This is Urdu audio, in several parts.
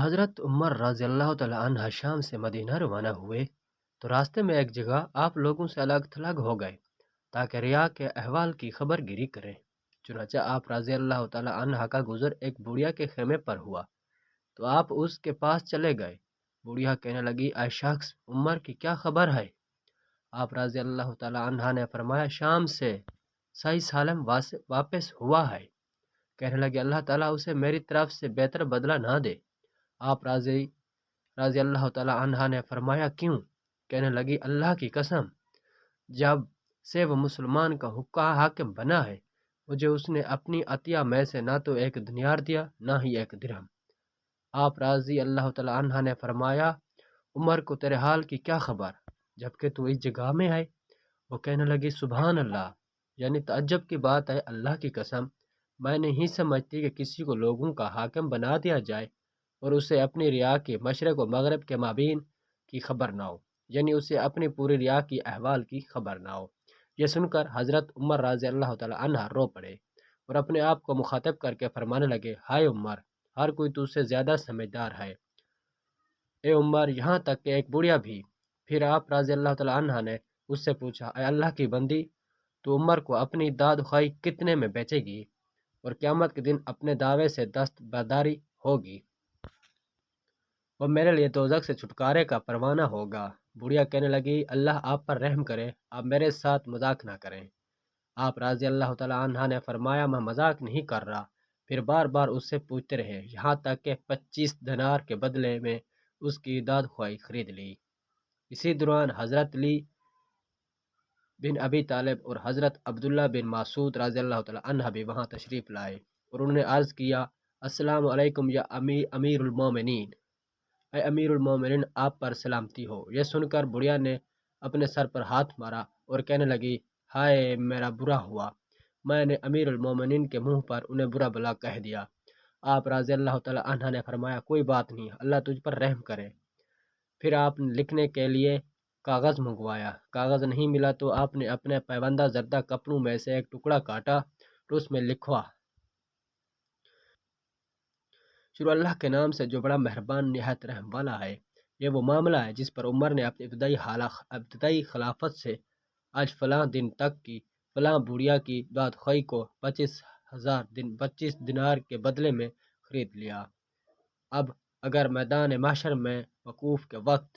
حضرت عمر رضی اللہ تعالیٰ عنہ شام سے مدینہ روانہ ہوئے تو راستے میں ایک جگہ آپ لوگوں سے الگ تھلگ ہو گئے تاکہ ریا کے احوال کی خبر گیری کریں۔ چنانچہ آپ رضی اللہ تعالیٰ عنہ کا گزر ایک بڑھیا کے خیمے پر ہوا تو آپ اس کے پاس چلے گئے۔ بڑھیا کہنے لگی، اے شخص، عمر کی کیا خبر ہے؟ آپ رضی اللہ تعالیٰ عنہ نے فرمایا، شام سے صحیح سالم واپس ہوا ہے۔ کہنے لگے، اللہ تعالیٰ اسے میری طرف سے بہتر بدلہ نہ دے۔ آپ رضی اللہ تعالیٰ عنہ نے فرمایا، کیوں؟ کہنے لگی، اللہ کی قسم، جب سے وہ مسلمان کا حاکم بنا ہے مجھے اس نے اپنی عطیہ میں سے نہ تو ایک دینار دیا نہ ہی ایک درہم۔ آپ رضی اللہ تعالیٰ عنہ نے فرمایا، عمر کو تیرے حال کی کیا خبر جبکہ تو اس جگہ میں ہے؟ وہ کہنے لگی، سبحان اللہ، یعنی تعجب کی بات ہے، اللہ کی قسم، میں نہیں سمجھتی کہ کسی کو لوگوں کا حاکم بنا دیا جائے اور اسے اپنی ریا کی مشرق و مغرب کے مابین کی خبر نہ ہو، یعنی اسے اپنی پوری ریا کی احوال کی خبر نہ ہو۔ یہ سن کر حضرت عمر رضی اللہ تعالیٰ عنہ رو پڑے اور اپنے آپ کو مخاطب کر کے فرمانے لگے، ہائے عمر، ہر کوئی تجھ سے زیادہ سمجھدار ہے، اے عمر، یہاں تک کہ ایک بڑھیا بھی۔ پھر آپ رضی اللہ تعالیٰ عنہ نے اس سے پوچھا، اے اللہ کی بندی، تو عمر کو اپنی داد خواہی کتنے میں بیچے گی اور قیامت کے دن اپنے دعوے سے دستبرداری ہوگی؟ وہ میرے لیے دوزخ سے چھٹکارے کا پروانہ ہوگا۔ بڑھیا کہنے لگی، اللہ آپ پر رحم کرے، آپ میرے ساتھ مذاق نہ کریں۔ آپ رضی اللہ تعالیٰ عنہ نے فرمایا، میں مذاق نہیں کر رہا۔ پھر بار بار اس سے پوچھتے رہے یہاں تک کہ 25 دینار کے بدلے میں اس کی داد خواہی خرید لی۔ اسی دوران حضرت علی بن ابی طالب اور حضرت عبداللہ بن مسعود رضی اللہ تعالیٰ عنہ بھی وہاں تشریف لائے اور انہوں نے عرض کیا، السلام علیکم یا امیر المومنین، اے امیر المومنین، آپ پر سلامتی ہو۔ یہ سن کر بڑھیا نے اپنے سر پر ہاتھ مارا اور کہنے لگی، ہائے میرا برا ہوا، میں نے امیر المومنین کے منہ پر انہیں برا بلا کہہ دیا۔ آپ رضی اللہ تعالیٰ عنہ نے فرمایا، کوئی بات نہیں، اللہ تجھ پر رحم کرے۔ پھر آپ نے لکھنے کے لیے کاغذ منگوایا، کاغذ نہیں ملا تو آپ نے اپنے پیوندہ زردہ کپڑوں میں سے ایک ٹکڑا کاٹا تو اس میں لکھوا، شروع اللہ کے نام سے جو بڑا مہربان نہایت رحم والا ہے۔ یہ وہ معاملہ ہے جس پر عمر نے اپنی ابتدائی خلافت سے آج فلاں دن تک کی فلاں بڑھیا کی داد خواہی کو 25 دینار کے بدلے میں خرید لیا۔ اب اگر میدان محشر میں وقوف کے وقت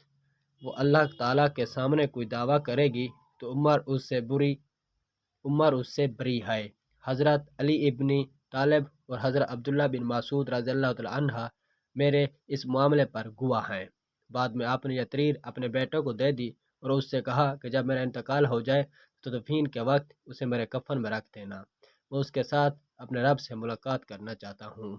وہ اللہ تعالیٰ کے سامنے کوئی دعویٰ کرے گی تو عمر اس سے بری ہے۔ حضرت علی ابن طالب اور حضرت عبداللہ بن مسعود رضی اللہ تعالیٰ عنہ میرے اس معاملے پر گواہ ہیں۔ بعد میں آپ نے یہ تقریر اپنے بیٹوں کو دے دی اور اس سے کہا کہ جب میرا انتقال ہو جائے تو دفین کے وقت اسے میرے کفن میں رکھ دینا، میں اس کے ساتھ اپنے رب سے ملاقات کرنا چاہتا ہوں۔